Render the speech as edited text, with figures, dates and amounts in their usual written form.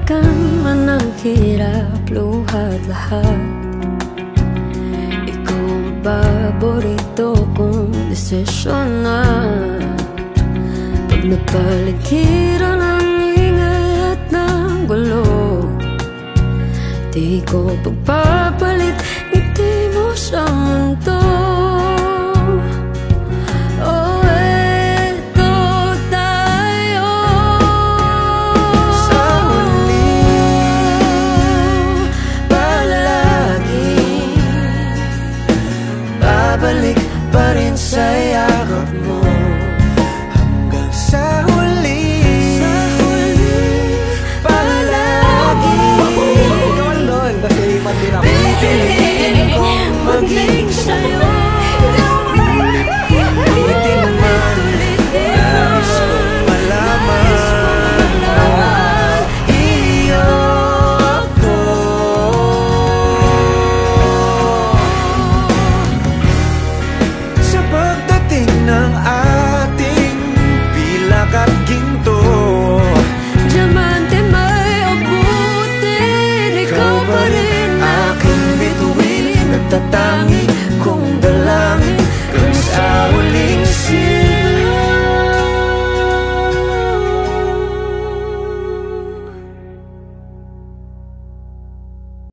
Hawakan man ang hirap, luha't lahat. Ikaw ang paborito kong desisyon na. Pag napaligiran ang ingay at ng gulo, di ko pagpapaligiran